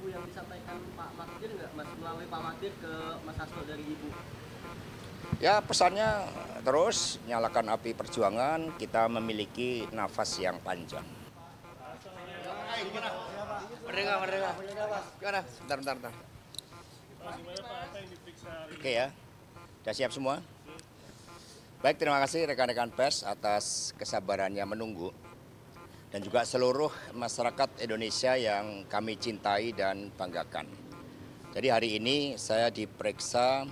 Ibu yang disampaikan Pak Magdir nggak, Mas, melalui Pak Magdir ke Mas Hasto dari Ibu? Ya pesannya terus nyalakan api perjuangan, kita memiliki nafas yang panjang. Merdeka. Gimana? Bentar. Oke ya, sudah siap semua? Baik, terima kasih rekan-rekan pers atas kesabarannya menunggu. Dan juga seluruh masyarakat Indonesia yang kami cintai dan banggakan. Jadi hari ini saya diperiksa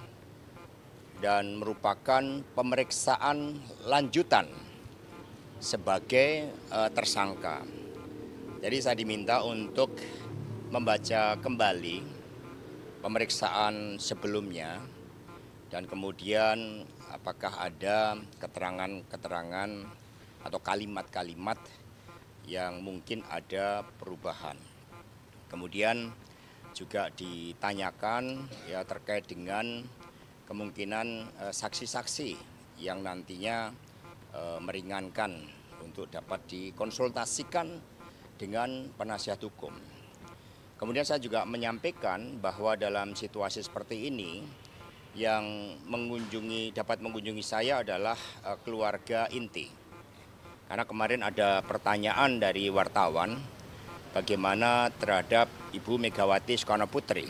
dan merupakan pemeriksaan lanjutan sebagai tersangka. Jadi saya diminta untuk membaca kembali pemeriksaan sebelumnya dan kemudian apakah ada keterangan-keterangan atau kalimat-kalimat yang mungkin ada perubahan. Kemudian juga ditanyakan ya terkait dengan kemungkinan saksi-saksi yang nantinya meringankan untuk dapat dikonsultasikan dengan penasihat hukum. Kemudian saya juga menyampaikan bahwa dalam situasi seperti ini yang dapat mengunjungi saya adalah keluarga inti. Karena kemarin ada pertanyaan dari wartawan bagaimana terhadap Ibu Megawati Soekarno Putri.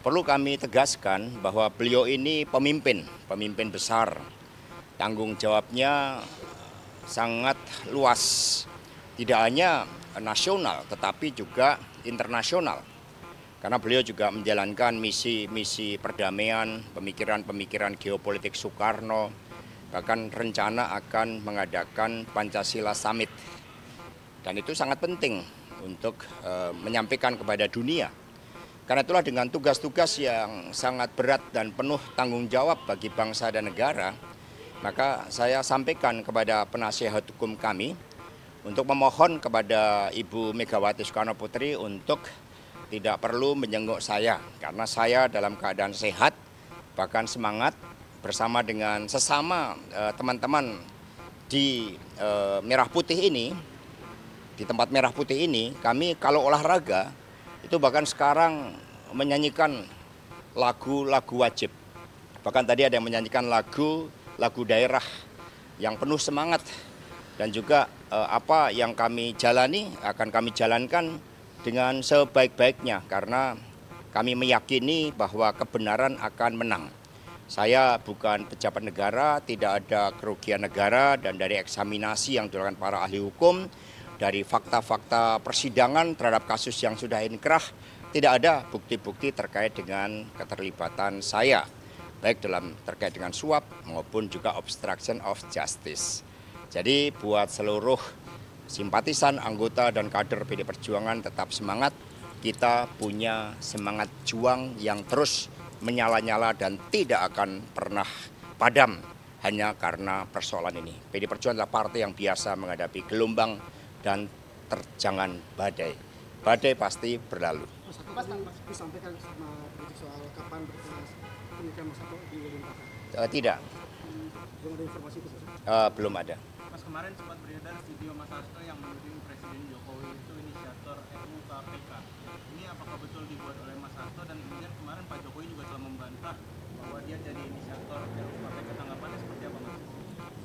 Perlu kami tegaskan bahwa beliau ini pemimpin besar. Tanggung jawabnya sangat luas, tidak hanya nasional tetapi juga internasional. Karena beliau juga menjalankan misi perdamaian, pemikiran geopolitik Soekarno, bahkan rencana akan mengadakan Pancasila Summit. Dan itu sangat penting untuk menyampaikan kepada dunia. Karena itulah dengan tugas-tugas yang sangat berat dan penuh tanggung jawab bagi bangsa dan negara, maka saya sampaikan kepada penasihat hukum kami untuk memohon kepada Ibu Megawati Soekarno Putri untuk tidak perlu menjenguk saya. Karena saya dalam keadaan sehat, bahkan semangat, bersama dengan sesama teman-teman di Merah Putih ini, di tempat Merah Putih ini, kami kalau olahraga itu bahkan sekarang menyanyikan lagu-lagu wajib. Bahkan tadi ada yang menyanyikan lagu daerah yang penuh semangat. Dan juga apa yang kami jalani akan kami jalankan dengan sebaik-baiknya karena kami meyakini bahwa kebenaran akan menang. Saya bukan pejabat negara, tidak ada kerugian negara, dan dari eksaminasi yang dilakukan para ahli hukum, dari fakta-fakta persidangan terhadap kasus yang sudah inkrah, tidak ada bukti-bukti terkait dengan keterlibatan saya, baik terkait dengan suap maupun juga obstruction of justice. Jadi buat seluruh simpatisan, anggota, dan kader PD Perjuangan tetap semangat, kita punya semangat juang yang terus menyala-nyala dan tidak akan pernah padam hanya karena persoalan ini. PD Perjuangan adalah partai yang biasa menghadapi gelombang dan terjangan badai. Badai pasti berlalu. Mas disampaikan sama soal kapan pernikahan Mas Hasto di Limpah? Tidak. Belum ada informasi itu? Belum ada. Mas, kemarin sempat beredar video Mas Hasto yang menuding Presiden Jokowi itu inisiator RUU KPK. Ini apakah betul dibuat oleh Mas Hasto, dan kemudian kemarin Pak Jokowi juga telah membantah bahwa dia jadi inisiator RUU KPK. Tanggapannya seperti apa, Mas?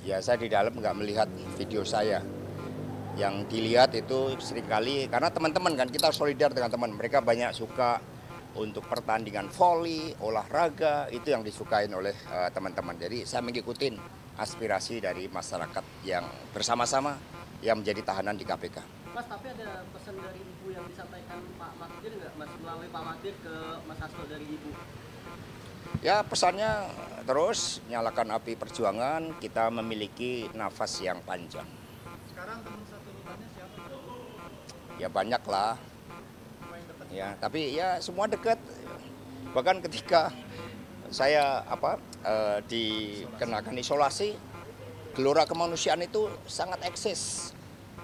Ya, saya di dalam nggak melihat video saya. Yang dilihat itu seringkali karena teman-teman kan kita solidar dengan teman. Mereka banyak suka untuk pertandingan voli, olahraga, itu yang disukain oleh teman-teman. Jadi saya mengikuti aspirasi dari masyarakat yang bersama-sama yang menjadi tahanan di KPK. Mas, tapi ada pesan dari Ibu yang disampaikan Pak Magdir nggak, Mas, melalui Pak Magdir ke Mas Hasto dari Ibu? Ya pesannya terus nyalakan api perjuangan, kita memiliki nafas yang panjang. Sekarang teman satu rutannya siapa? Ya banyak lah. Ya, tapi ya semua dekat. Bahkan ketika saya dikenakan isolasi, gelora kemanusiaan itu sangat eksis.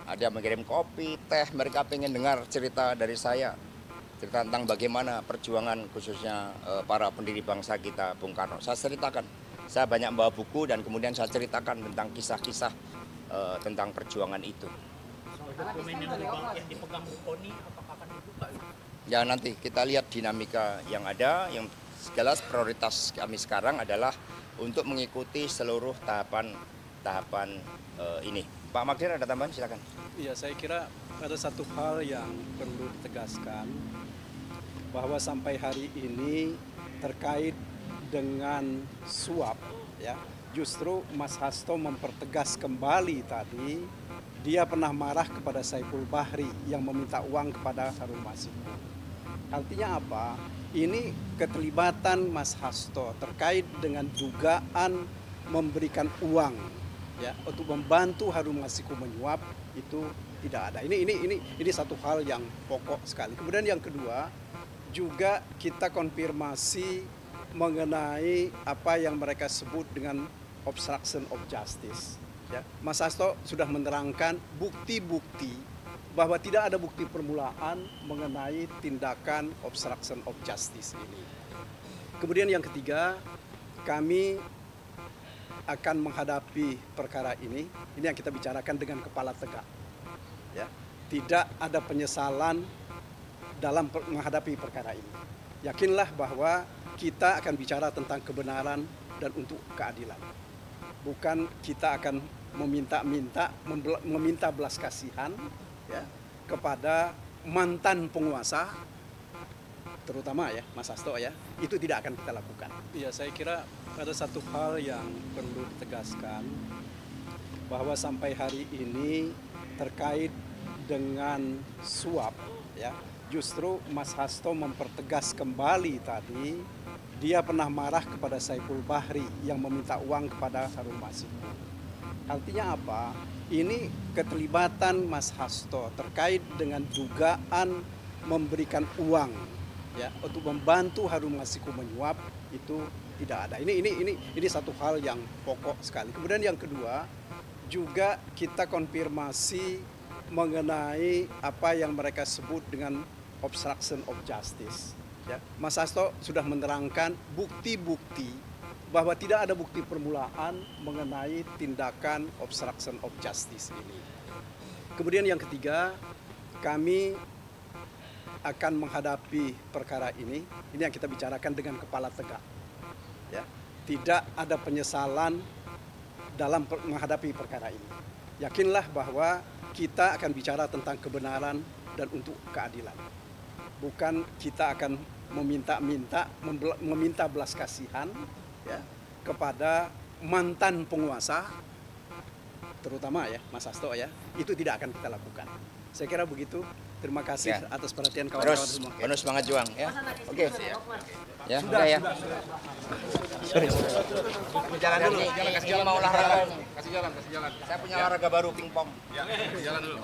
Ada mengirim kopi, teh, mereka pengen dengar cerita dari saya. Cerita tentang bagaimana perjuangan khususnya para pendiri bangsa kita, Bung Karno. Saya ceritakan, saya banyak membawa buku dan kemudian saya ceritakan tentang kisah-kisah tentang perjuangan itu. Soal dokumen yang dipegang Bu Kony, apakah akan dibuka? Ya nanti kita lihat dinamika yang ada, yang jelas prioritas kami sekarang adalah untuk mengikuti seluruh tahapan ini. Pak Magdir ada tambahan, silakan. Iya, saya kira ada satu hal yang perlu ditegaskan bahwa sampai hari ini terkait dengan suap, ya, justru Mas Hasto mempertegas kembali tadi dia pernah marah kepada Saiful Bahri yang meminta uang kepada Harun Masiku. Artinya apa? Ini keterlibatan Mas Hasto terkait dengan dugaan memberikan uang, ya, untuk membantu Harun Masiku menyuap itu tidak ada. Ini satu hal yang pokok sekali. Kemudian yang kedua juga kita konfirmasi mengenai apa yang mereka sebut dengan obstruction of justice. Ya, Mas Hasto sudah menerangkan bukti-bukti bahwa tidak ada bukti permulaan mengenai tindakan obstruction of justice ini. Kemudian yang ketiga, kami akan menghadapi perkara ini yang kita bicarakan dengan kepala tegak. Ya, tidak ada penyesalan dalam menghadapi perkara ini. Yakinlah bahwa kita akan bicara tentang kebenaran dan untuk keadilan. Bukan kita akan meminta belas kasihan, ya, kepada mantan penguasa, terutama ya Mas Hasto, ya, itu tidak akan kita lakukan. Iya, saya kira ada satu hal yang perlu ditegaskan bahwa sampai hari ini terkait dengan suap, ya, justru Mas Hasto mempertegas kembali tadi dia pernah marah kepada Saiful Bahri yang meminta uang kepada Harun Masiku. Artinya apa? Ini keterlibatan Mas Hasto terkait dengan dugaan memberikan uang, ya, untuk membantu Harun Masiku menyuap itu tidak ada. Ini satu hal yang pokok sekali. Kemudian yang kedua juga kita konfirmasi mengenai apa yang mereka sebut dengan obstruction of justice. Ya, Mas Hasto sudah menerangkan bukti-bukti bahwa tidak ada bukti permulaan mengenai tindakan obstruction of justice ini. Kemudian yang ketiga, kami akan menghadapi perkara ini yang kita bicarakan dengan kepala tegak. Ya, tidak ada penyesalan dalam menghadapi perkara ini. Yakinlah bahwa kita akan bicara tentang kebenaran dan untuk keadilan. Bukan kita akan meminta belas kasihan, ya, kepada mantan penguasa, terutama ya Mas Hasto, ya, itu tidak akan kita lakukan. Saya kira begitu. Terima kasih ya, atas perhatian kawan-kawan semua. Penuh semangat juang, ya. Oke. Ya, Sudah, ya. Sorry. Jalan dulu. Kasih jalan, mau olahraga. Kasih jalan. Saya punya olahraga baru, pingpong. Ya, jalan dulu.